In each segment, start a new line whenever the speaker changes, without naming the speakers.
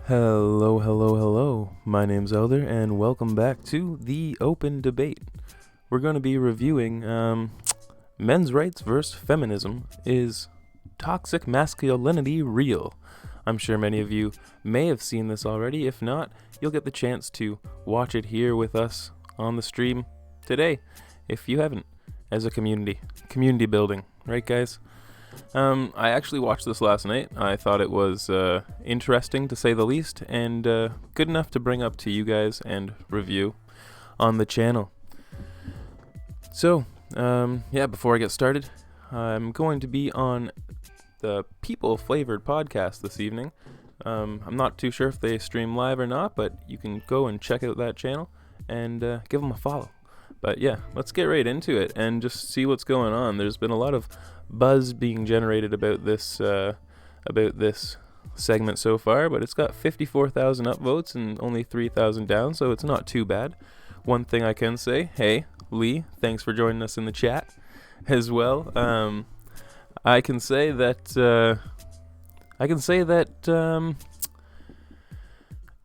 Hello, hello, hello. My name's Elder, and welcome back to The Open Debate. We're going to be reviewing men's rights versus feminism. Is toxic masculinity real? I'm sure many of you may have seen this already. If not, you'll get the chance to watch it here with us on the stream today, if you haven't, as a community building, right, guys? I actually watched this last night. I thought it was interesting, to say the least, and good enough to bring up to you guys and review on the channel. So, before I get started, I'm going to be on the People-Flavored podcast this evening. I'm not too sure if they stream live or not, but you can go and check out that channel and give them a follow. But yeah, let's get right into it and just see what's going on. There's been a lot of buzz being generated about this segment so far, but it's got 54,000 upvotes and only 3,000 down, so it's not too bad. One thing I can say, hey, Lee, thanks for joining us in the chat as well. I can say that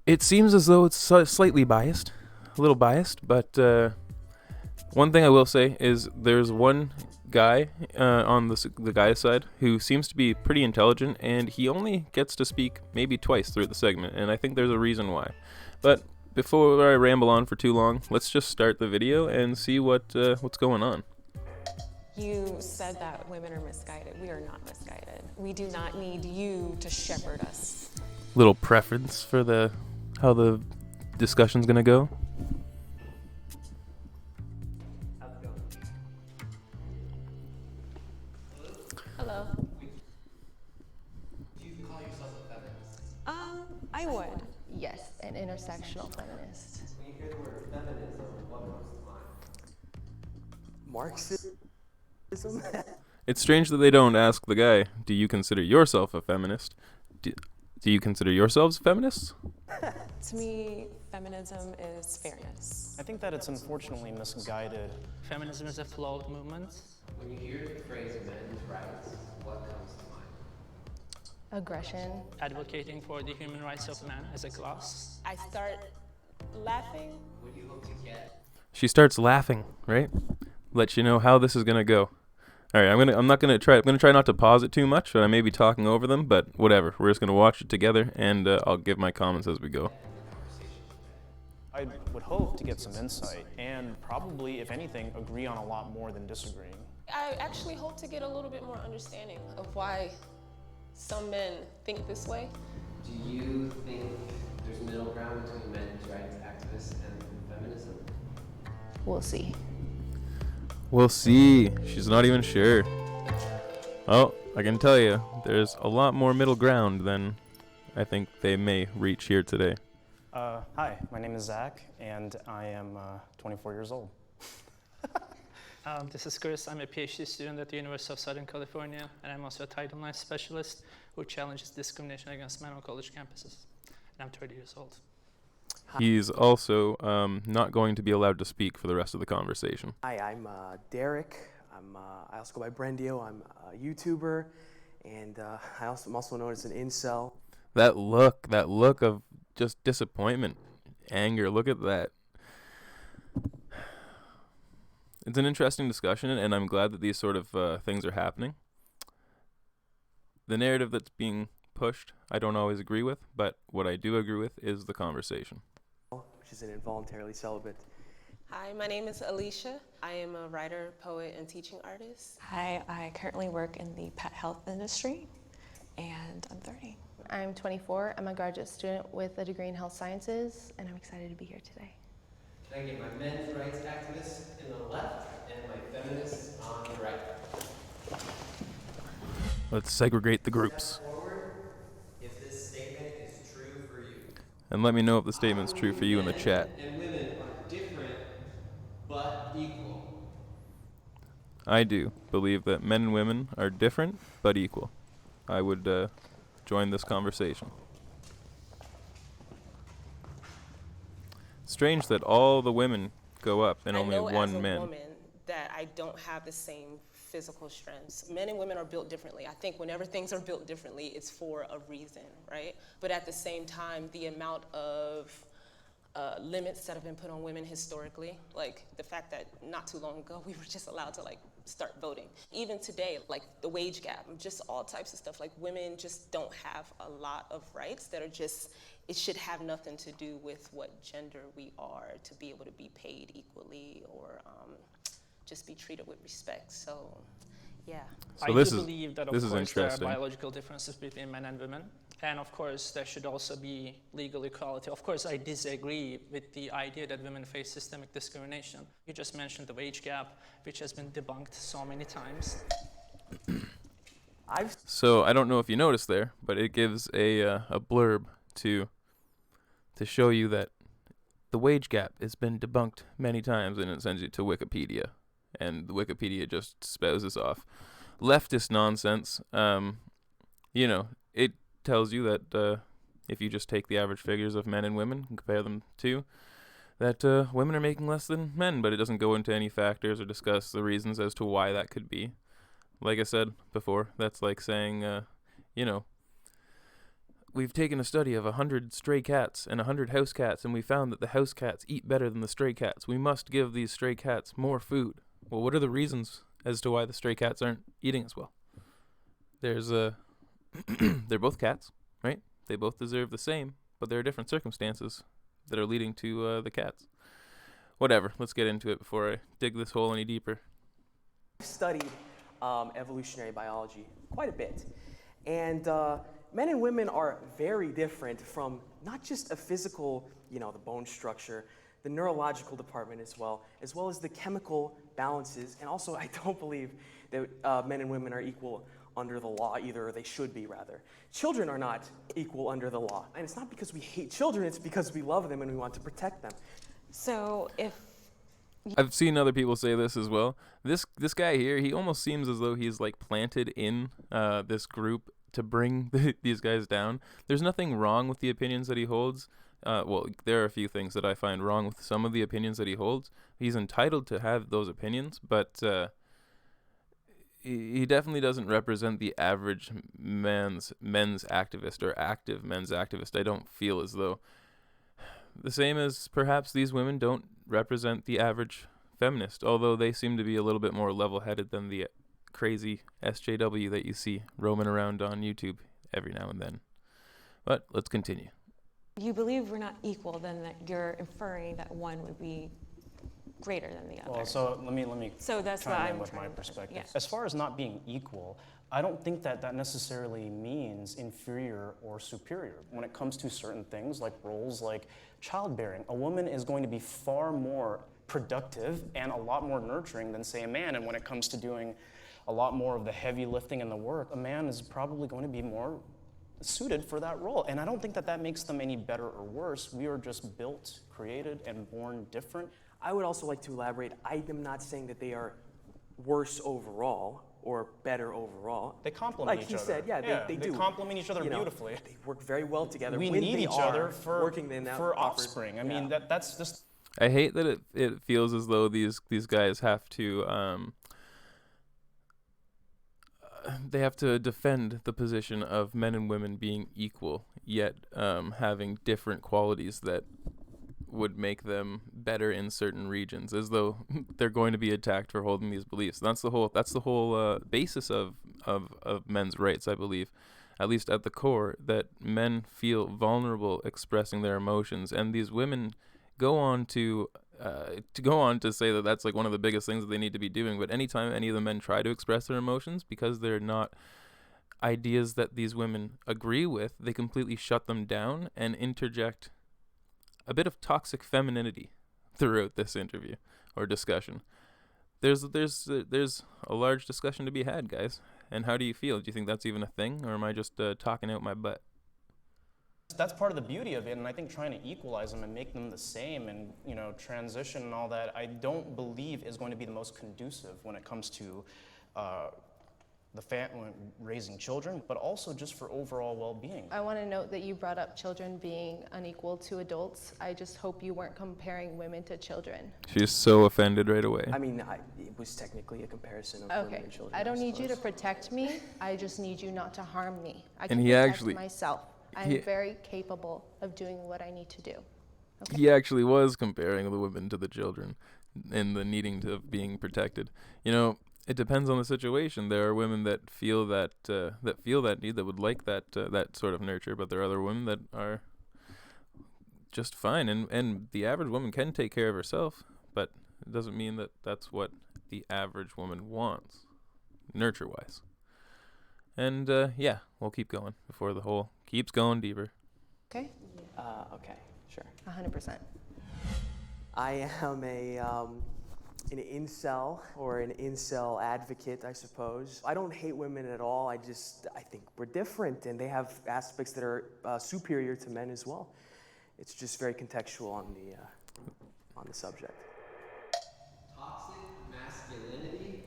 it seems as though it's slightly biased, a little biased, but one thing I will say is there's one guy on the guy's side who seems to be pretty intelligent, and he only gets to speak maybe twice through the segment, and I think there's a reason why. But before I ramble on for too long, let's just start the video and see what's going on.
You said that women are misguided. We are not misguided. We do not need you to shepherd us.
Little preference for how the discussion's gonna go.
Hello.
Do you call yourself a feminist?
I would.
Yes, an intersectional feminist.
When you hear the word feminism, what comes to mind? Marxism?
It's strange that they don't ask the guy, do you consider yourself a feminist? Do you consider yourselves feminists?
To me, feminism is fairness.
I think that it's unfortunately misguided.
Feminism is a flawed movement.
When you hear the phrase men's rights, what comes to mind?
Aggression.
Advocating for the human rights of man as a class.
I start laughing.
What do you hope to get?
She starts laughing, right? Let you know how this is gonna go. All right, I'm gonna try not to pause it too much, but I may be talking over them, but whatever. We're just gonna watch it together, and I'll give my comments as we go.
I would hope to get some insight and probably, if anything, agree on a lot more than disagreeing.
I actually hope to get a little bit more understanding of why some men think this way.
Do you think there's middle ground between men's rights activists and feminism?
We'll see.
We'll see. She's not even sure. Oh, I can tell you, there's a lot more middle ground than I think they may reach here today.
Hi, my name is Zach, and I am 24 years old.
This is Chris. I'm a PhD student at the University of Southern California, and I'm also a Title IX specialist who challenges discrimination against men on college campuses. And I'm 30 years old.
He's also not going to be allowed to speak for the rest of the conversation.
Hi, I'm Derek. I also go by Brendio. I'm a YouTuber, and I'm also known as an incel.
That look of just disappointment, anger, look at that. It's an interesting discussion, and I'm glad that these sort of things are happening. The narrative that's being pushed, I don't always agree with, but what I do agree with is the conversation.
Which is an involuntarily celibate.
Hi, my name is Alicia. I am a writer, poet, and teaching artist.
Hi, I currently work in the pet health industry, and I'm 30.
I'm 24. I'm a graduate student with a degree in health sciences, and I'm excited to be here today.
Can I get my men's rights activists in the left and my feminists on the right?
Let's segregate the groups.
Step forward if this statement is true for you.
And let me know if the statement's true for you in the chat.
Men and women are different but equal.
I do believe that men and women are different but equal. I would join this conversation. Strange that all the women go up and only one man.
I know as a woman that I don't have the same
physical strengths. Men and women are built differently. I think whenever things are built differently, it's for a reason, right? But at the same time, the amount of limits that have been put on women historically, like the fact that not too long ago we were just allowed to like start voting. Even today, like the wage gap, just all types of stuff, like women just don't have a lot of rights that are just, it should have nothing to do with what gender we are to be able to be paid equally or just be treated with respect. So, yeah.
So
I
this
do
is-
believe that, of
this is
course, there are
interesting.
biological differences between men and women. And of course, there should also be legal equality. Of course, I disagree with the idea that women face systemic discrimination. You just mentioned the wage gap, which has been debunked so many times.
So I don't know if you noticed there, but it gives a blurb to show you that the wage gap has been debunked many times, and it sends you to Wikipedia, and the Wikipedia just spouses off leftist nonsense. You know, it tells you that if you just take the average figures of men and women and compare them to, that women are making less than men, but it doesn't go into any factors or discuss the reasons as to why that could be. Like I said before, that's like saying, you know, we've taken a study of 100 stray cats and 100 house cats, and we found that the house cats eat better than the stray cats. We must give these stray cats more food. Well, what are the reasons as to why the stray cats aren't eating as well? There's they're both cats, right? They both deserve the same, but there are different circumstances that are leading to the cats. Whatever, let's get into it before I dig this hole any deeper.
I've studied evolutionary biology quite a bit, and men and women are very different from not just a physical, you know, the bone structure, the neurological department as well as the chemical balances, and also I don't believe that men and women are equal under the law either, or they should be rather. Children are not equal under the law, and it's not because we hate children, it's because we love them and we want to protect them.
So if
I've seen other people say this as well. This guy here, he almost seems as though he's like planted in this group to bring these guys down. There's nothing wrong with the opinions that he holds. Well, there are a few things that I find wrong with some of the opinions that he holds. He's entitled to have those opinions, but he definitely doesn't represent the average men's activist or active men's activist. I don't feel as though, the same as perhaps these women don't represent the average feminist, although they seem to be a little bit more level-headed than the crazy SJW that you see roaming around on YouTube every now and then. But let's continue.
you believe we're not equal, then that you're inferring that one would be greater than the other.
Well, so let me
So that's what
chime in
I'm
with my
trying to-
perspective.
yeah.
As far as not being equal, I don't think that that necessarily means inferior or superior. When it comes to certain things like roles like childbearing, a woman is going to be far more productive and a lot more nurturing than, say, a man. And when it comes to doing a lot more of the heavy lifting and the work, a man is probably going to be more suited for that role. And I don't think that that makes them any better or worse. We are just built, created, and born different.
I would also like to elaborate. I am not saying that they are worse overall or better overall.
They complement
like
each other.
Like he said, yeah, they do.
They complement each other
You know,
beautifully.
They work very well together.
We
when
need
they
each
are
other for
working in that
for
proper-
offspring. I
yeah.
mean, that's just.
I hate that it feels as though these guys have to they have to defend the position of men and women being equal, yet having different qualities that would make them better in certain regions, as though they're going to be attacked for holding these beliefs. That's the whole basis of men's rights, I believe, at least at the core, that men feel vulnerable expressing their emotions, and these women go on to say that that's like one of the biggest things that they need to be doing. But anytime any of the men try to express their emotions, because they're not ideas that these women agree with, they completely shut them down and interject a bit of toxic femininity throughout this interview or discussion. There's a large discussion to be had, guys. And how do you feel? Do you think that's even a thing, or am I just talking out my butt?
That's part of the beauty of it, and I think trying to equalize them and make them the same and, you know, transition and all that, I don't believe is going to be the most conducive when it comes to raising children, but also just for overall well-being.
I want to note that you brought up children being unequal to adults. I just hope you weren't comparing women to children.
She's so offended right away.
I mean, it was technically a comparison of women
Okay,
and children.
I don't need you to
suppose.
protect me. I just need you not to harm me. I
And
can
he
protect
actually-
myself. I'm
he-
very capable of doing what I need to do. Okay.
He actually was comparing the women to the children and the needing to being protected. You know, it depends on the situation. There are women that feel that need, that would like that sort of nurture, but there are other women that are just fine. And the average woman can take care of herself, but it doesn't mean that that's what the average woman wants, nurture-wise. And yeah, we'll keep going before the hole keeps going deeper.
Okay?
Okay, sure.
100%.
I am an incel or an incel advocate, I suppose. I don't hate women at all. I think we're different, and they have aspects that are superior to men as well. It's just very contextual on the subject.
Toxic masculinity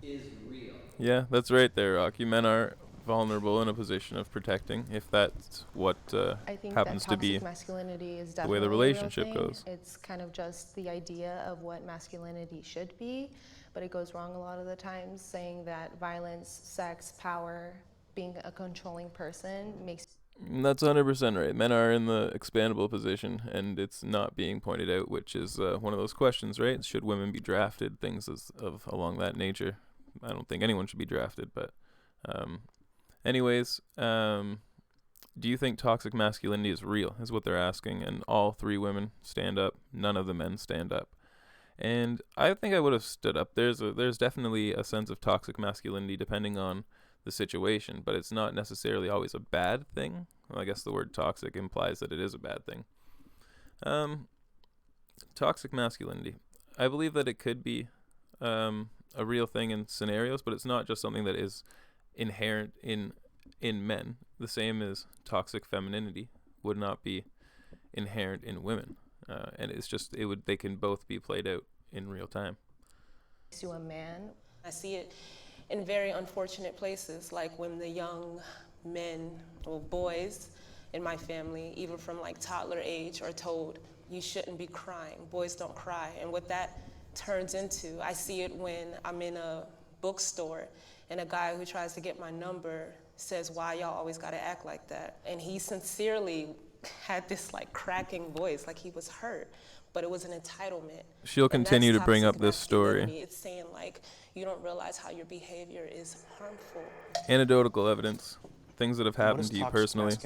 is real.
Yeah, that's right there, Rocky. Men are vulnerable in a position of protecting, if that's what
I think
happens
that
to
toxic
be
masculinity is
the
definitely
way the
a real
relationship
thing.
goes.
It's kind of just the idea of what masculinity should be, but it goes wrong a lot of the times, saying that violence, sex, power, being a controlling person makes.
That's 100% right. Men are in the expandable position, and it's not being pointed out, which is one of those questions, right? Should women be drafted? Things along that nature. I don't think anyone should be drafted, but anyways, do you think toxic masculinity is real, is what they're asking, and all three women stand up, none of the men stand up. And I think I would have stood up. There's definitely a sense of toxic masculinity depending on the situation, but it's not necessarily always a bad thing. Well, I guess the word toxic implies that it is a bad thing. Toxic masculinity. I believe that it could be a real thing in scenarios, but it's not just something that is inherent in men. The same as toxic femininity would not be inherent in women, and it's just they can both be played out in real time.
Makes you a man.
I see it in very unfortunate places, like when the young men or boys in my family, even from like toddler age, are told, you shouldn't be crying, boys don't cry. And what that turns into, I see it when I'm in a bookstore and a guy who tries to get my number says, why y'all always gotta act like that? And he sincerely had this like cracking voice, like he was hurt, but it was an entitlement.
She'll continue to bring up this story.
It's saying like, you don't realize how your behavior is harmful.
Anecdotal evidence, things that have happened to you personally.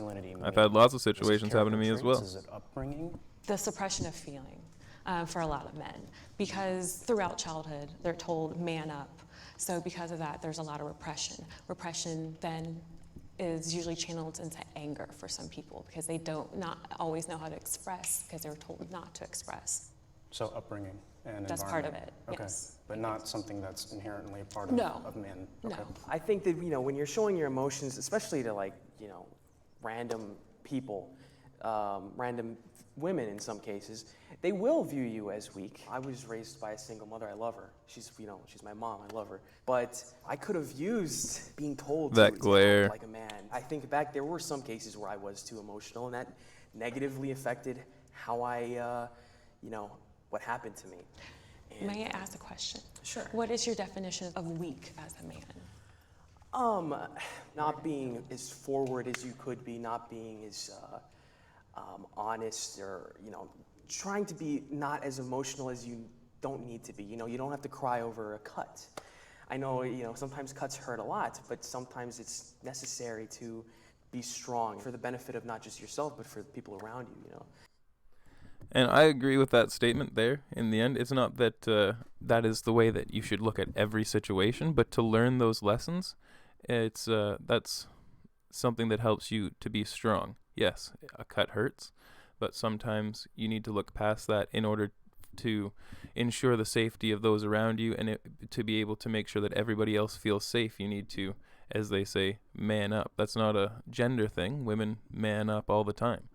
I've had lots of situations happen to me as well.
Is it upbringing?
The suppression of feeling for a lot of men, because throughout childhood they're told man up. So because of that, there's a lot of repression. Repression then is usually channeled into anger for some people because they not always know how to express because they were told not to express.
So upbringing and
That's part of
environment.
it,
Okay.
yes.
But not something that's inherently a part
No.
of men.
No.
Okay.
I think that, when you're showing your emotions, especially to random people, random women in some cases, they will view you as weak. I was raised by a single mother. I love her. She's my mom. I love her. But I could have used being told
That
to
glare.
act like a man. I think back, there were some cases where I was too emotional, and that negatively affected how I, what happened to me. And
May I ask a question?
Sure.
What is your definition of weak as a man?
Not being as forward as you could be, not being as honest, or trying to be not as emotional as you don't need to be. You don't have to cry over a cut. I know sometimes cuts hurt a lot, but sometimes it's necessary to be strong for the benefit of not just yourself, but for the people around you.
And I agree with that statement there. In the end, it's not that that is the way that you should look at every situation, but to learn those lessons, that's something that helps you to be strong. Yes, a cut hurts, but sometimes you need to look past that in order to ensure the safety of those around you, and to be able to make sure that everybody else feels safe. You need to, as they say, man up. That's not a gender thing. Women man up all the time.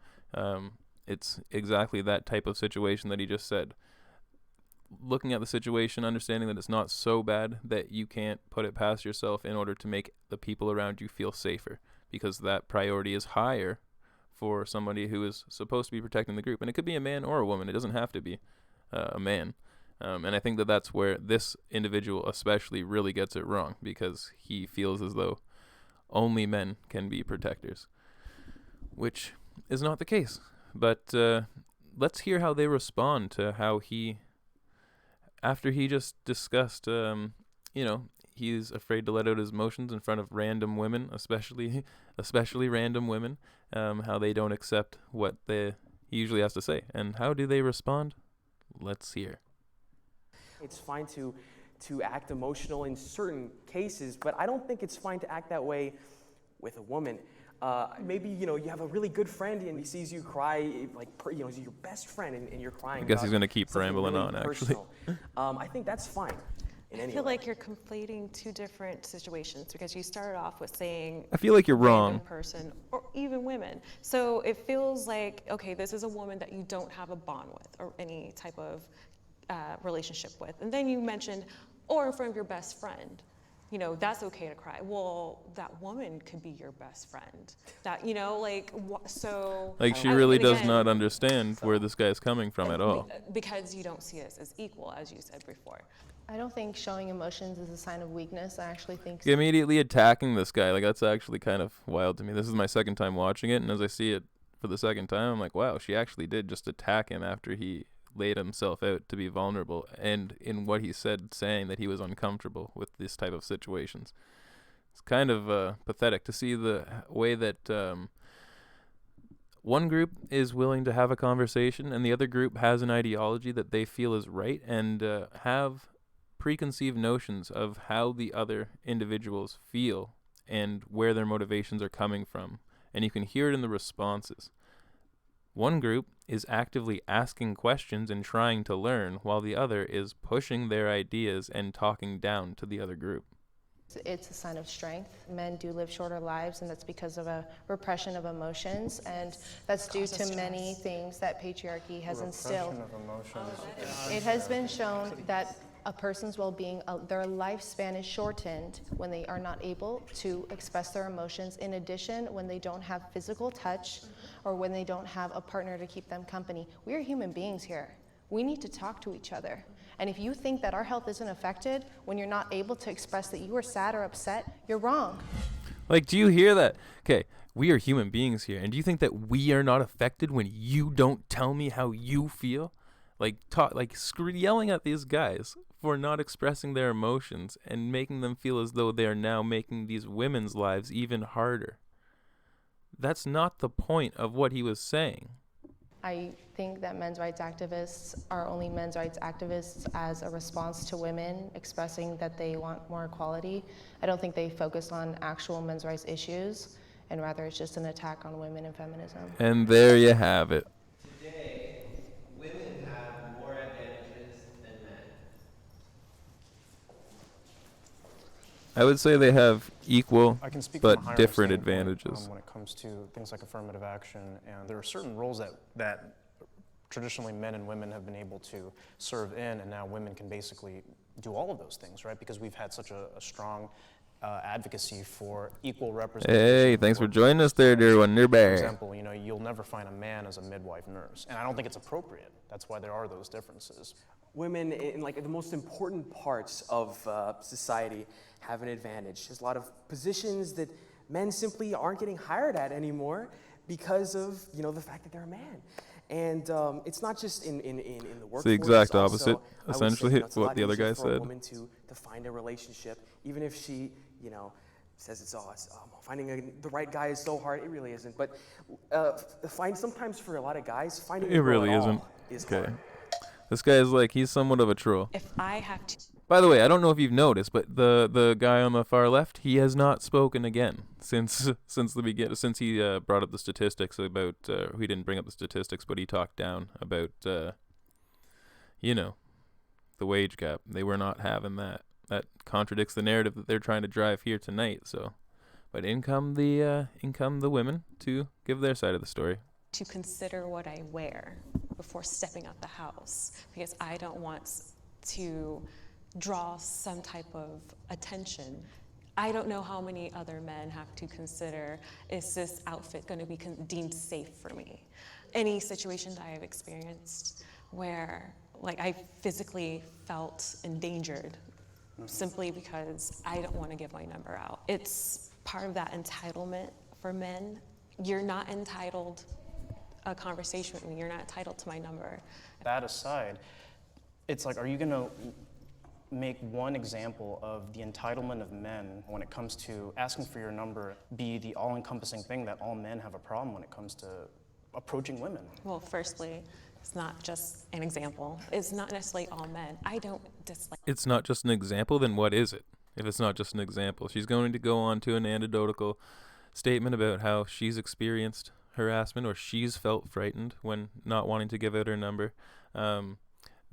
It's exactly that type of situation that he just said. looking at the situation, understanding that it's not so bad that you can't put it past yourself in order to make the people around you feel safer, because that priority is higher for somebody who is supposed to be protecting the group. And it could be a man or a woman. It doesn't have to be a man. And I think that that's where this individual especially really gets it wrong, because he feels as though only men can be protectors, which is not the case. But let's hear how they respond to how he, after he just discussed, he's afraid to let out his emotions in front of random women, especially random women, how they don't accept what he usually has to say. And how do they respond? Let's hear.
It's fine to act emotional in certain cases, but I don't think it's fine to act that way with a woman. Maybe, you have a really good friend and he sees you cry, he's your best friend and you're crying.
I guess he's going to keep rambling
really
on,
personal. I think that's fine.
I feel like you're conflating two different situations, because you started off with saying
I feel like you're wrong.
random person or even women. So it feels like, okay, this is a woman that you don't have a bond with or any type of relationship with. And then you mentioned, or in front of your best friend. That's okay to cry. Well, that woman could be your best friend. That, so.
Like, she really does not understand where this guy is coming from at all.
Because you don't see us as equal, as you said before.
I don't think showing emotions is a sign of weakness. I actually think
Immediately attacking this guy, like, that's actually kind of wild to me. This is my second time watching it, and as I see it for the second time, I'm like, wow, she actually did just attack him after he laid himself out to be vulnerable, and in what he said, saying that he was uncomfortable with this type of situations. It's kind of pathetic to see the way that one group is willing to have a conversation and the other group has an ideology that they feel is right, and have preconceived notions of how the other individuals feel and where their motivations are coming from. And you can hear it in the responses. One group is actively asking questions and trying to learn, while the other is pushing their ideas and talking down to the other group.
it's a sign of strength. Men do live shorter lives, and that's because of a repression of emotions, and that's due to many things that patriarchy has instilled. It has been shown that a person's well-being, their lifespan is shortened when they are not able to express their emotions. In addition, when they don't have physical touch or when they don't have a partner to keep them company. We are human beings here. We need to talk to each other. And if you think that our health isn't affected when you're not able to express that you are sad or upset, you're wrong.
Like, do you hear that? Okay, we are human beings here. And do you think that we are not affected when you don't tell me how you feel? Like, yelling at these guys for not expressing their emotions and making them feel as though they are now making these women's lives even harder. That's not the point of what he was saying.
I think that men's rights activists are only men's rights activists as a response to women expressing that they want more equality. I don't think they focus on actual men's rights issues, and rather it's just an attack on women and feminism.
And there you have it.
Today, women have more advantages than men.
I would say they have equal
I can speak from a
but
higher
different
standpoint,
advantages.
when it comes to things like affirmative action, and there are certain roles that traditionally men and women have been able to serve in, and now women can basically do all of those things, right? Because we've had such a strong advocacy for equal representation.
Hey, thanks for joining us there, dear one. You're
For
back.
example, you'll never find a man as a midwife nurse, and I don't think it's appropriate. That's why there are those differences.
Women in like the most important parts of society have an advantage. There's a lot of positions that men simply aren't getting hired at anymore because of the fact that they're a man. And it's not just in the workforce.
It's the exact
also,
opposite,
I would
essentially,
say, it's a
what
lot
the other
easier
guy
for a
said.
woman to find a relationship, even if she says it's finding the right guy is so hard. It really isn't. But sometimes for a lot of guys, finding
It
a girl
really
at
isn't.
all is
Okay.
hard.
This guy is like, he's somewhat of a troll.
If I have to.
By the way, I don't know if you've noticed, but the guy on the far left, he has not spoken again since the beginning. Since he brought up the statistics about, he didn't bring up the statistics, but he talked down about, the wage gap. They were not having that. That contradicts the narrative that they're trying to drive here tonight. So, but in come the women to give their side of the story.
To consider what I wear before stepping out the house, because I don't want to draw some type of attention. I don't know how many other men have to consider, is this outfit going to be deemed safe for me? Any situation that I've experienced where like I physically felt endangered simply because I don't want to give my number out. It's part of that entitlement for men. You're not entitled a conversation with me. You're not entitled to my number.
That aside, it's like, are you gonna make one example of the entitlement of men when it comes to asking for your number be the all-encompassing thing that all men have a problem when it comes to approaching women?
Well, firstly, it's not just an example. It's not necessarily all men. I don't dislike.
It's not just an example, then what is it? If it's not just an example, she's going to go on to an anecdotal statement about how she's experienced harassment or she's felt frightened when not wanting to give out her number.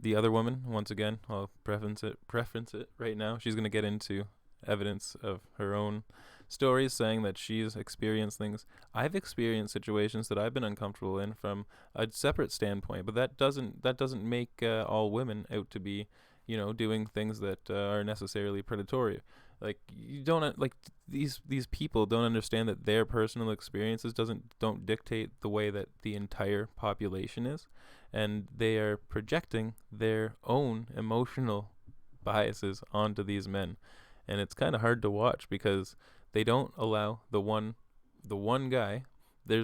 The other woman, once again, I'll preference it right now. She's going to get into evidence of her own stories, saying that she's experienced things. I've experienced situations that I've been uncomfortable in from a separate standpoint, but that doesn't make all women out to be, doing things that are necessarily predatory. Like, you don't like these people don't understand that their personal experiences don't dictate the way that the entire population is, and they are projecting their own emotional biases onto these men, and it's kind of hard to watch because they don't allow the one guy. The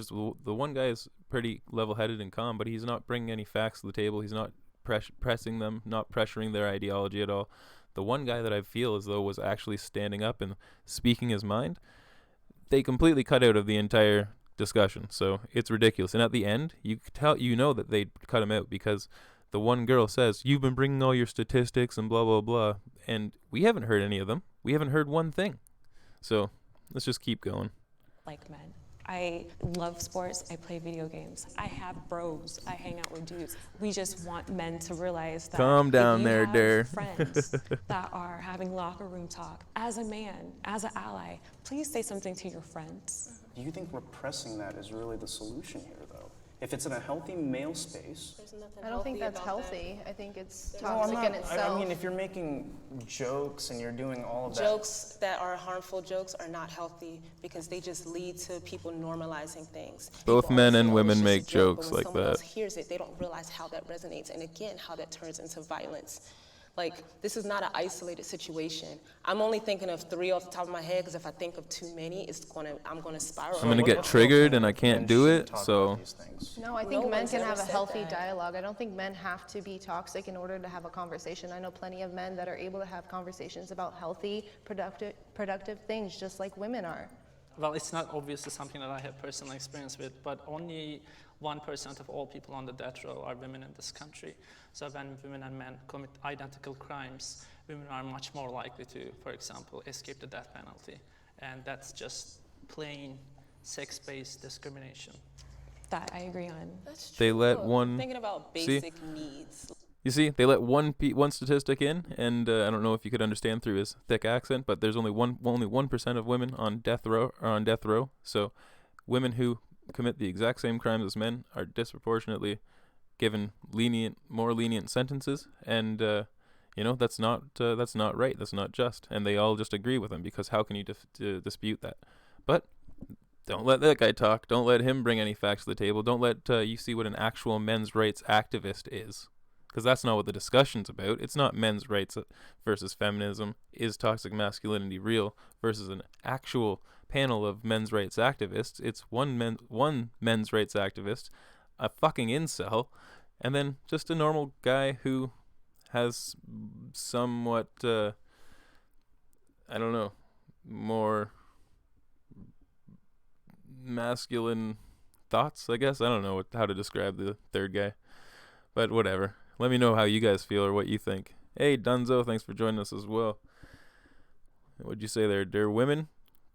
one guy is pretty level-headed and calm, but he's not bringing any facts to the table. He's not pressing them, not pressuring their ideology at all. The one guy that I feel as though was actually standing up and speaking his mind, they completely cut out of the entire discussion. So it's ridiculous. And at the end, you know that they cut him out because the one girl says, "You've been bringing all your statistics and blah, blah, blah." And we haven't heard any of them. We haven't heard one thing. So let's just keep going.
Like men. I love sports. I play video games. I have bros. I hang out with dudes. We just want men to realize that
Calm down there,
if you
Dar.
have friends that are having locker room talk, as a man, as an ally, please say something to your friends.
Do you think repressing that is really the solution here, though? If it's in a healthy male space.
There's nothing
I don't think
healthy
that's
about
healthy. I think it's
No, I'm
toxic
not.
in itself.
I mean, if you're making jokes and you're doing all of that.
Jokes that are harmful jokes are not healthy because they just lead to people normalizing things.
Both
People
men
always
and
say, "Oh,
women
it's just
make
a joke,"
jokes
but when
like
someone
that.
else hears it, they don't realize how that resonates, and again, how that turns into violence. Like, this is not an isolated situation. I'm only thinking of 3 off the top of my head because if I think of too many, I'm gonna spiral.
I'm gonna get triggered and I can't do it, so
No, I think
No
men
one's
can
ever
have a
said
healthy
that.
dialogue. I don't think men have to be toxic in order to have a conversation. I know plenty of men that are able to have conversations about healthy, productive things, just like women are.
Well, it's not obviously something that I have personal experience with, but only 1% of all people on the death row are women in this country. So when women and men commit identical crimes, women are much more likely to, for example, escape the death penalty. And that's just plain sex-based discrimination.
That I agree on.
That's true.
They let
Look,
one-
I'm thinking about
See?
basic needs.
You see, they let one statistic in, and I don't know if you could understand through his thick accent, but there's only 1% of women on death row. So, women who commit the exact same crimes as men are disproportionately given more lenient sentences, and that's not right. That's not just, and they all just agree with him because how can you dispute that? But don't let that guy talk. Don't let him bring any facts to the table. Don't let you see what an actual men's rights activist is. Because that's not what the discussion's about. It's not men's rights versus feminism. Is toxic masculinity real versus an actual panel of men's rights activists? It's one men's rights activist, a fucking incel, and then just a normal guy who has somewhat, more masculine thoughts, I guess. I don't know how to describe the third guy, but whatever. Let me know how you guys feel or what you think. Hey, Dunzo, thanks for joining us as well. What'd you say there? Dear women,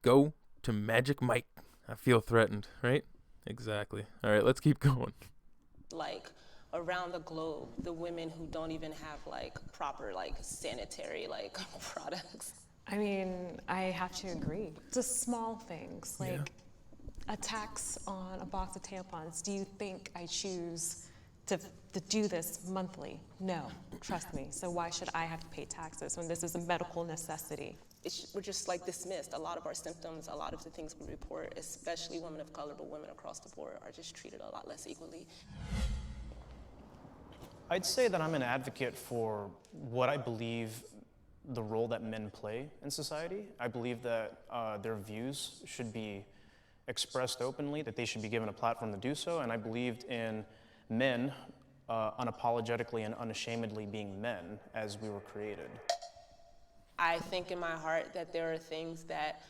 go to Magic Mike. I feel threatened, right? Exactly. All right, let's keep going.
Like, around the globe, the women who don't even have like proper like sanitary like products.
I mean, I have to agree. Just small things like a tax on a box of tampons. Do you think I choose to do this monthly? No, trust me. So why should I have to pay taxes when this is a medical necessity?
We're just like dismissed. A lot of our symptoms, a lot of the things we report, especially women of color, but women across the board, are just treated a lot less equally.
I'd say that I'm an advocate for what I believe the role that men play in society. I believe that their views should be expressed openly, that they should be given a platform to do so, and I believed in men unapologetically and unashamedly being men as we were created.
I think in my heart that there are things that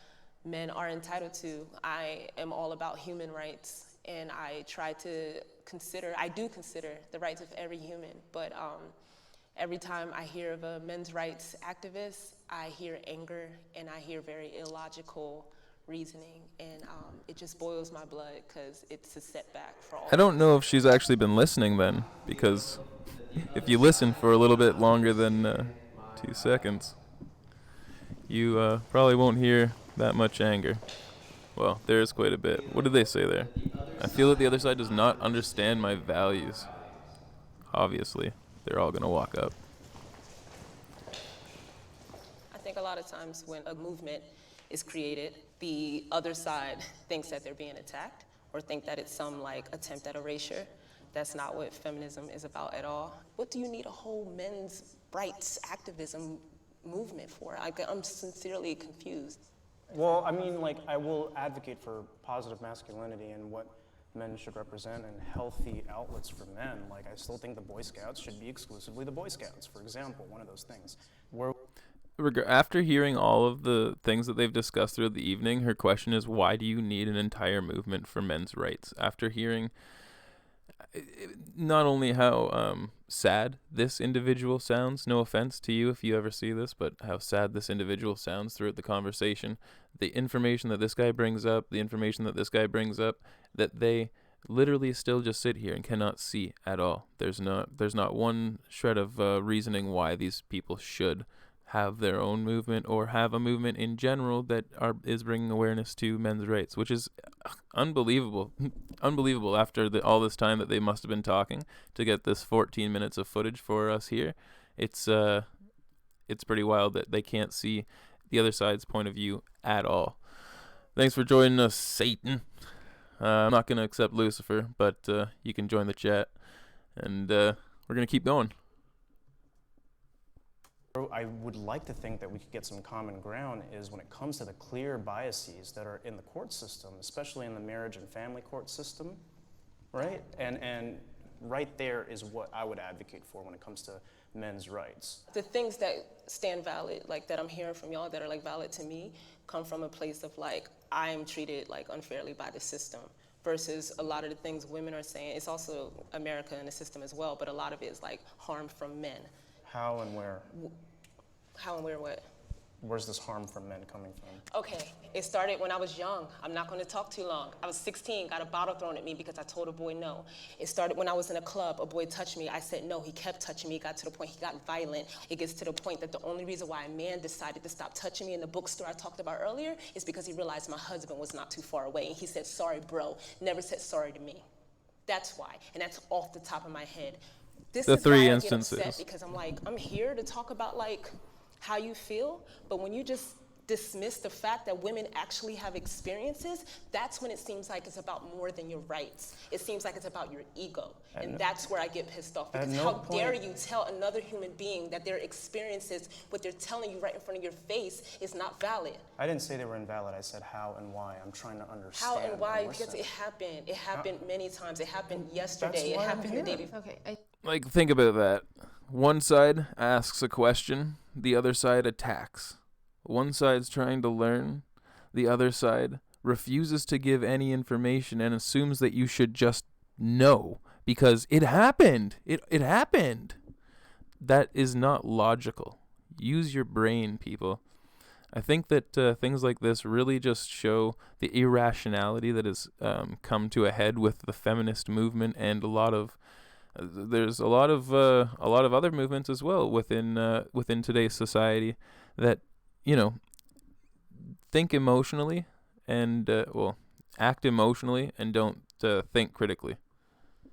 men are entitled to. I am all about human rights, and I do consider the rights of every human, but every time I hear of a men's rights activist, I hear anger and I hear very illogical reasoning, and it just boils my blood because it's a setback for all.
I don't know if she's actually been listening then, because if you listen for a little bit longer than 2 seconds, you probably won't hear that much anger. Well, there is quite a bit. What did they say there? I feel that the other side does not understand my values. Obviously, they're all going to walk up.
I think a lot of times when a movement is created, the other side thinks that they're being attacked or think that it's some like attempt at erasure. That's not what feminism is about at all. What do you need a whole men's rights activism movement for? I'm sincerely confused.
Well, I mean, like, I will advocate for positive masculinity and what men should represent and healthy outlets for men. Like, I still think the Boy Scouts should be exclusively the Boy Scouts, for example, one of those things.
After hearing all of the things that they've discussed throughout the evening, her question is, why do you need an entire movement for men's rights? After hearing not only how sad this individual sounds, no offense to you if you ever see this, but how sad this individual sounds throughout the conversation, the information that this guy brings up, the information that this guy brings up, that they literally still just sit here and cannot see at all. There's not one shred of reasoning why these people should have their own movement or have a movement in general that is bringing awareness to men's rights, which is unbelievable. Unbelievable after all this time that they must have been talking to get this 14 minutes of footage for us here. It's pretty wild that they can't see the other side's point of view at all. Thanks for joining us, Satan. I'm not going to accept Lucifer, but you can join the chat, and we're going to keep going.
I would like to think that we could get some common ground is when it comes to the clear biases that are in the court system, especially in the marriage and family court system, right? And right there is what I would advocate for when it comes to men's rights.
The things that stand valid, like that I'm hearing from y'all that are like valid to me, come from a place of like, I'm treated like unfairly by the system. Versus a lot of the things women are saying, it's also America and the system as well, but a lot of it is like harm from men.
How and where?
How and where what?
Where's this harm from men coming from?
Okay, it started when I was young. I'm not gonna talk too long. I was 16, got a bottle thrown at me because I told a boy no. It started when I was in a club, a boy touched me, I said no, he kept touching me, it got to the point he got violent. It gets to the point that the only reason why a man decided to stop touching me in the bookstore I talked about earlier is because he realized my husband was not too far away, and he said, sorry bro, never said sorry to me. That's why, and that's off the top of my head. This
The
is
three
why
instances.
I get upset, because I'm like, I'm here to talk about like how you feel, but when you just dismiss the fact that women actually have experiences, that's when it seems like it's about more than your rights. It seems like it's about your ego. And that's where I get pissed off, because how dare you tell another human being that their experiences, what they're telling you right in front of your face, is not valid.
I didn't say they were invalid, I said how and why. I'm trying to understand.
How and why? Because
listen.
it happened. It happened many times. It happened yesterday. It happened the day before.
Okay,
Like, think about that. One side asks a question, the other side attacks. One side's trying to learn, the other side refuses to give any information and assumes that you should just know because it happened. It happened. That is not logical. Use your brain, people. I think that things like this really just show the irrationality that has come to a head with the feminist movement, and there's a lot of other movements as well within today's society that, you know, think emotionally and act emotionally and don't think critically.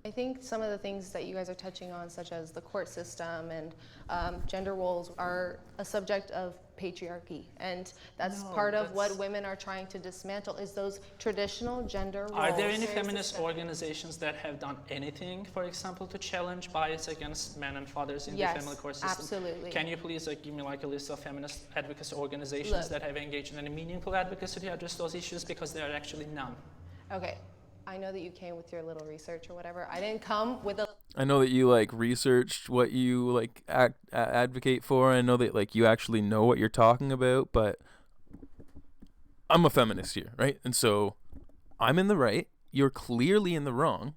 I think some of the things that you guys are touching on, such as the court system and gender roles, are a subject of patriarchy, and that's part of what women are trying to dismantle, is those traditional gender roles.
Are there any feminist organizations that have done anything, for example, to challenge bias against men and fathers in the family court system?
Absolutely.
Can you please give me a list of feminist advocacy organizations that have engaged in any meaningful advocacy to address those issues? Because there are actually none.
Okay. I know that you came with your little research or whatever. I didn't come with a...
I know that you researched what you advocate for. I know that you actually know what you're talking about, but I'm a feminist here, right? And so I'm in the right. You're clearly in the wrong.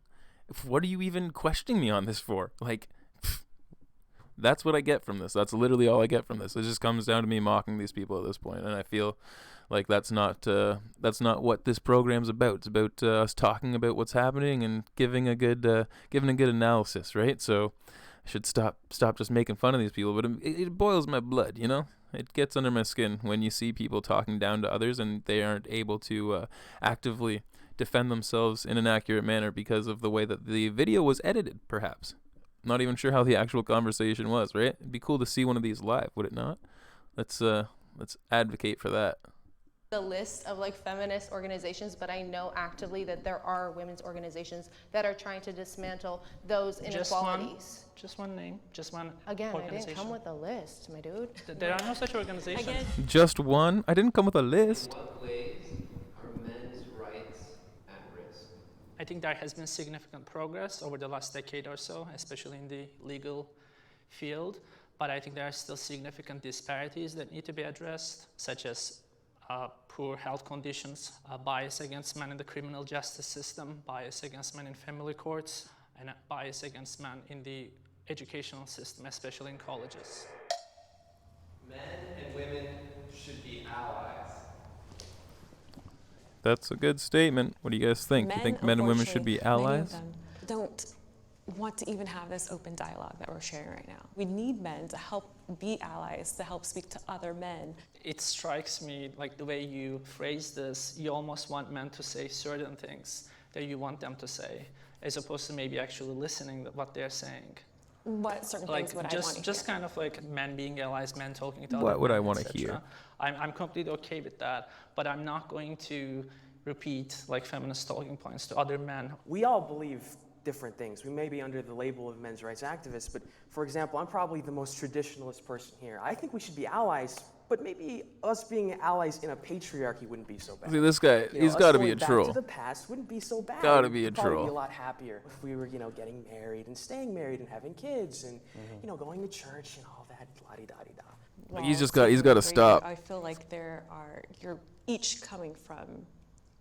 What are you even questioning me on this for? That's what I get from this. That's literally all I get from this. It just comes down to me mocking these people at this point, and I feel like that's not what this program's about. It's about us talking about what's happening and giving a good analysis, right? So I should stop just making fun of these people. But it boils my blood, you know. It gets under my skin when you see people talking down to others and they aren't able to actively defend themselves in an accurate manner because of the way that the video was edited, perhaps. Not even sure how the actual conversation was, right? It'd be cool to see one of these live, would it not? Let's advocate for that.
The list of feminist organizations, but I know actively that there are women's organizations that are trying to dismantle those inequalities.
Just one name, just one
Again,
organization.
I didn't come with a list, my dude.
There are no such organizations.
Again,
Just one? I didn't come with a list.
In what ways are men's rights at risk?
I think there has been significant progress over the last decade or so, especially in the legal field, but I think there are still significant disparities that need to be addressed, such as poor health conditions, bias against men in the criminal justice system, bias against men in family courts, and bias against men in the educational system, especially in colleges.
Men and women should be allies.
That's a good statement. What do you guys think? You think men and women should be allies?
Many of them don't want to even have this open dialogue that we're sharing right now. We need men to help be allies, to help speak to other men.
It strikes me the way you phrase this, you almost want men to say certain things that you want them to say, as opposed to maybe actually listening to what they're saying.
What certain things would I want to hear?
Just kind of men being allies, men talking to other
What would
men,
I want to
etc.
hear?
I'm completely okay with that, but I'm not going to repeat feminist talking points to other men.
We all believe different things. We may be under the label of men's rights activists, but for example, I'm probably the most traditionalist person here. I think we should be allies, but maybe us being allies in a patriarchy wouldn't be so bad.
See, this guy, he's got to be a troll.
Back to the past wouldn't be so bad.
Gotta be a
We'd probably
troll.
be a lot happier if we were, getting married and staying married and having kids and, going to church and all that, la-di-da-di-da.
Well,
He's got to
agree.
stop.
I feel like you're each coming from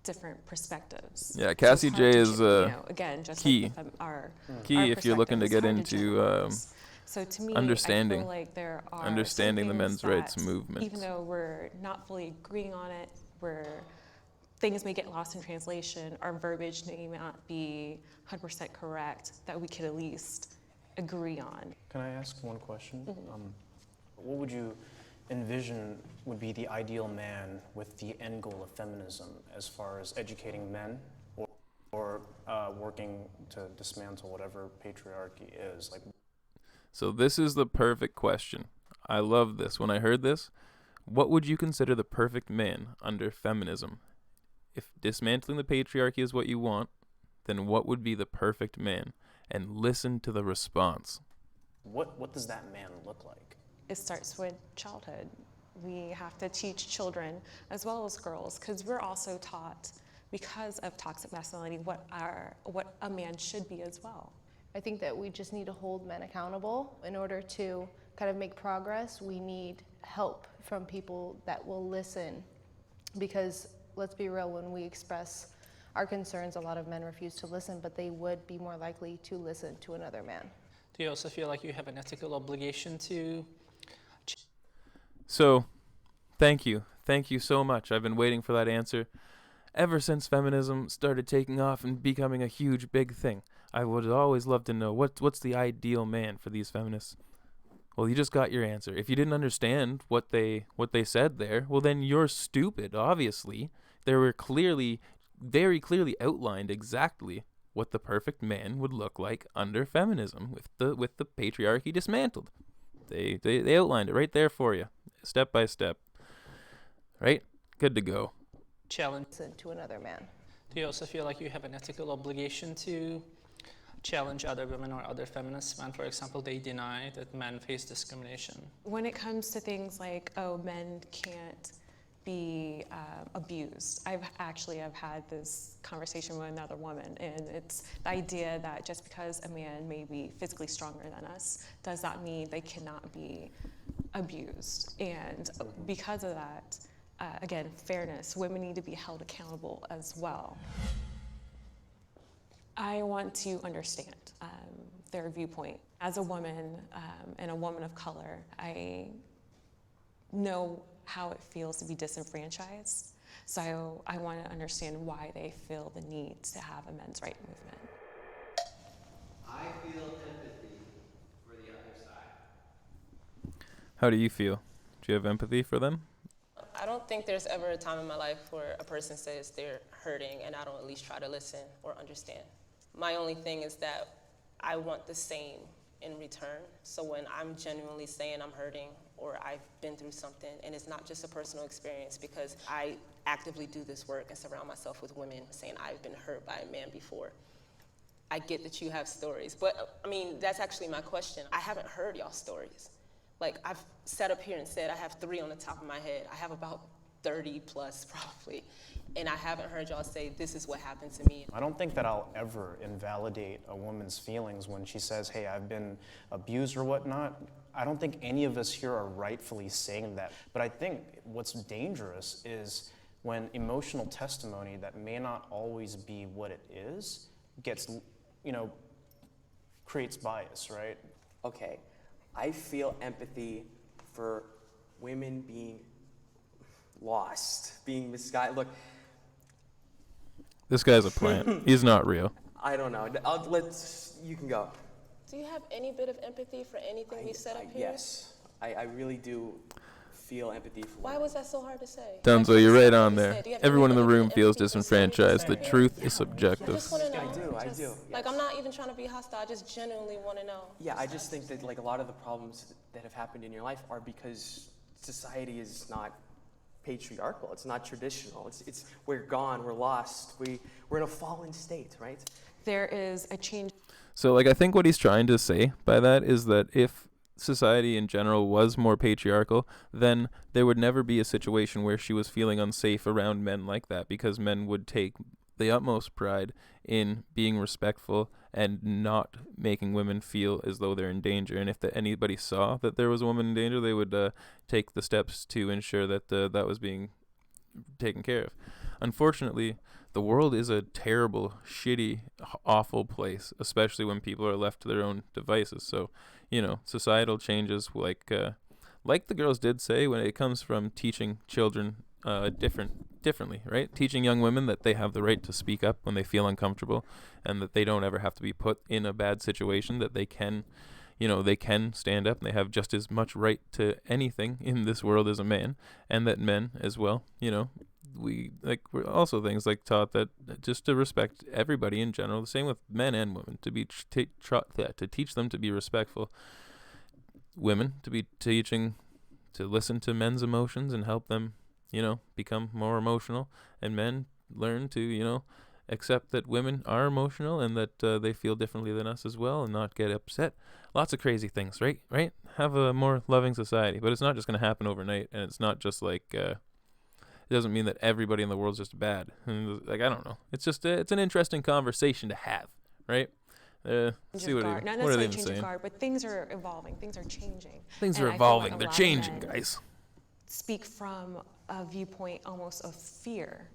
different perspectives.
Yeah, Cassie
So it's
J
hard to
is
again, just
key.
Like our
if you're looking to
perspective,
get
it's hard to
into
generalize. So to me,
understanding-
I feel like there are
understanding the
some
men's
things
rights
that,
movement.
even though we're not fully agreeing on it, things may get lost in translation, our verbiage may not be 100% correct, that we could at least agree on.
Can I ask one question? What would you envision would be the ideal man with the end goal of feminism as far as educating men or working to dismantle whatever patriarchy is?
So this is the perfect question. I love this. When I heard this, what would you consider the perfect man under feminism? If dismantling the patriarchy is what you want, then what would be the perfect man? And listen to the response.
What does that man look like?
It starts with childhood. We have to teach children as well as girls, because we're also taught, because of toxic masculinity, what a man should be as well.
I think that we just need to hold men accountable. In order to kind of make progress, we need help from people that will listen. Because let's be real, when we express our concerns, a lot of men refuse to listen, but they would be more likely to listen to another man.
Do you also feel like you have an ethical obligation to...
So, thank you. Thank you so much. I've been waiting for that answer ever since feminism started taking off and becoming a huge, big thing. I would always love to know what's the ideal man for these feminists. Well, you just got your answer. If you didn't understand what they said there, well, then you're stupid, obviously. They were very clearly outlined exactly what the perfect man would look like under feminism with the patriarchy dismantled. They outlined it right there for you, step by step. Right? Good to go.
Challenge.
To another man.
Do you also feel like you have an ethical obligation to challenge other women or other feminists when, for example, they deny that men face discrimination?
When it comes to things like, oh, men can't be abused, I've had this conversation with another woman, and it's the idea that just because a man may be physically stronger than us, does that mean they cannot be abused? And because of that, again, fairness, women need to be held accountable as well. I want to understand their viewpoint. As a woman and a woman of color, I know how it feels to be disenfranchised. So I want to understand why they feel the need to have a men's rights movement.
I feel empathy for the other side.
How do you feel? Do you have empathy for them?
I don't think there's ever a time in my life where a person says they're hurting and I don't at least try to listen or understand. My only thing is that I want the same in return. So when I'm genuinely saying I'm hurting or I've been through something, and it's not just a personal experience, because I actively do this work and surround myself with women saying I've been hurt by a man before. I get that you have stories, but I mean, that's actually my question. I haven't heard y'all stories. Like, I've sat up here and said I have 3 on the top of my head. I have about 30 plus probably. And I haven't heard y'all say, this is what happened to me.
I don't think that I'll ever invalidate a woman's feelings when she says, hey, I've been abused or whatnot. I don't think any of us here are rightfully saying that. But I think what's dangerous is when emotional testimony that may not always be what it is gets, creates bias, right?
Okay, I feel empathy for women being lost, being misguided. Look,
This guy's a plant. He's not real.
I don't know. You can go.
Do you have any bit of empathy for anything we said up here?
Yes, I really do feel empathy for
Why was that so hard to say?
Dunzo, you're right on
Do you
there.
have any
Everyone in the
bit of
room feels
empathy for
disenfranchised. The
somebody?
truth is
I
subjective.
just want to know.
I do.
Like, I'm not even trying to be hostile. I just genuinely want to know.
Yeah, I just think that like a lot of the problems that have happened in your life are because society is not patriarchal. It's not traditional. It's we're gone. We're lost. We're in a fallen state, right?
There is a change.
So, I think what he's trying to say by that is that if society in general was more patriarchal, then there would never be a situation where she was feeling unsafe around men like that, because men would take the utmost pride in being respectful and not making women feel as though they're in danger. And if anybody saw that there was a woman in danger, they would take the steps to ensure that that was being taken care of. Unfortunately, the world is a terrible, shitty, awful place, especially when people are left to their own devices. So, societal changes, like the girls did say, when it comes from teaching children differently, right? Teaching young women that they have the right to speak up when they feel uncomfortable, and that they don't ever have to be put in a bad situation, that they can, they can stand up and they have just as much right to anything in this world as a man, and that men as well, we're also things like taught that just to respect everybody in general, the same with men and women, to be to teach them to be respectful. Women to be teaching to listen to men's emotions and help them, become more emotional, and men learn to, accept that women are emotional and that they feel differently than us as well, and not get upset. Lots of crazy things, right? Have a more loving society, but it's not just going to happen overnight, and it's not just like, it doesn't mean that everybody in the world's just bad. I don't know. It's just, it's an interesting conversation to have, right? See what
Not
are they
necessarily
even
change
saying?
of guard, but things are evolving. Things are changing.
Things
And
are
I feel
evolving.
like a
They're
lot of
changing,
men
guys.
Speak from a viewpoint almost of fear.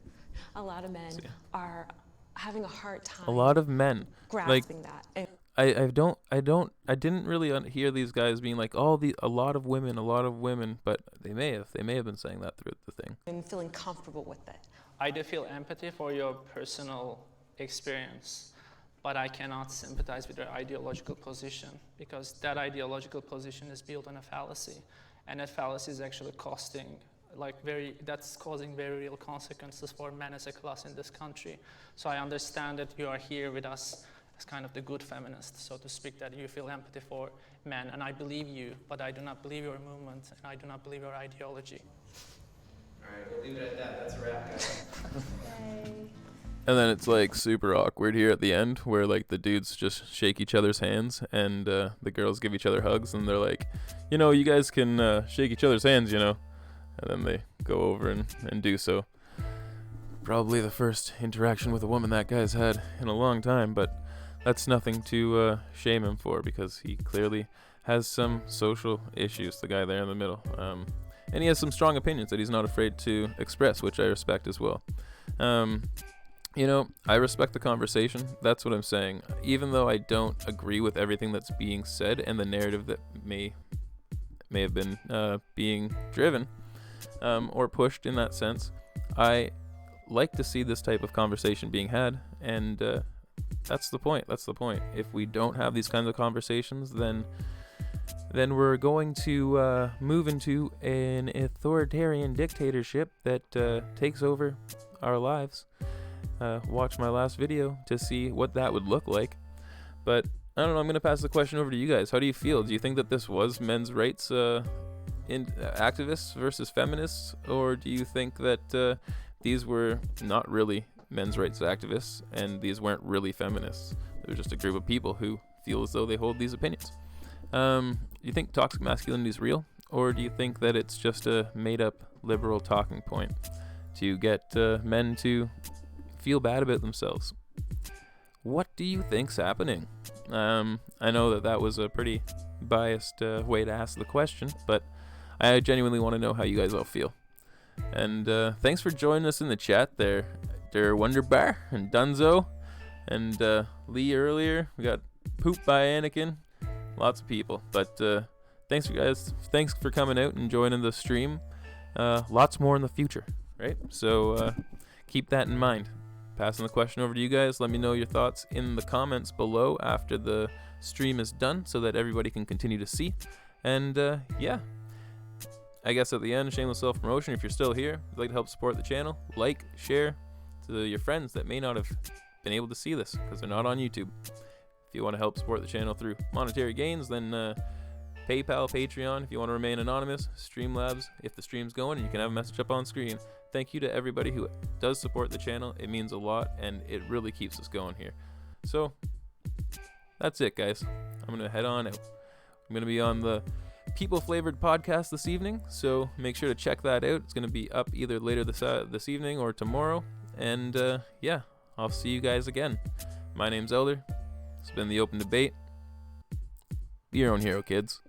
A lot of men are having a hard time.
A lot of men
grasping that. And
I didn't really hear these guys being like, a lot of women, but they may have been saying that throughout the thing.
And feeling comfortable with it.
I do feel empathy for your personal experience, but I cannot sympathize with your ideological position, because that ideological position is built on a fallacy, and that fallacy is actually costing that's causing very real consequences for men as a class in this country. So I understand that you are here with us as kind of the good feminist, so to speak, that you feel empathy for men, and I believe you, but I do not believe your movement, and I do not believe your ideology.
All right, we'll leave it at that. That's a wrap, guys.
And then it's like super awkward here at the end where like the dudes just shake each other's hands and the girls give each other hugs and they're like, you know, you guys can shake each other's hands, you know. And then they go over and do so. Probably the first interaction with a woman that guy's had in a long time, but that's nothing to shame him for because he clearly has some social issues, the guy there in the middle. And he has some strong opinions that he's not afraid to express, which I respect as well. You know, I respect the conversation. That's what I'm saying. Even though I don't agree with everything that's being said and the narrative that may have been being driven or pushed in that sense, I like to see this type of conversation being had, and that's the point. That's the point. If we don't have these kinds of conversations, then we're going to move into an authoritarian dictatorship that takes over our lives. Watch my last video to see what that would look like. But I don't know, I'm going to pass the question over to you guys. How do you feel? Do you think that this was men's rights activists versus feminists? Or do you think that these were not really men's rights activists and these weren't really feminists? They're just a group of people who feel as though they hold these opinions. Do you think toxic masculinity is real? Or do you think that it's just a made-up liberal talking point to get men to feel bad about themselves? What do you think's happening? I know that was a pretty biased way to ask the question, but I genuinely want to know how you guys all feel. And thanks for joining us in the chat there, Wonderbar and Dunzo and Lee earlier. We got Poop by Anakin, lots of people. But thanks for coming out and joining the stream. Lots more in the future, right? So keep that in mind. Passing the question over to you guys. Let me know your thoughts in the comments below after the stream is done so that everybody can continue to see. And yeah, I guess at the end, shameless self-promotion. If you're still here, if you'd like to help support the channel, like, share to your friends that may not have been able to see this because they're not on YouTube. If you want to help support the channel through monetary gains, then PayPal, Patreon. If you want to remain anonymous, Streamlabs if the stream's going, and you can have a message up on screen. Thank you to everybody who does support the channel. It means a lot, and it really keeps us going here. So that's it, guys. I'm going to head on out. I'm going to be on the People Flavored podcast this evening, so make sure to check that out. It's going to be up either later this evening or tomorrow. And yeah, I'll see you guys again. My name's Elder. It's been the Open Debate. Be your own hero, kids.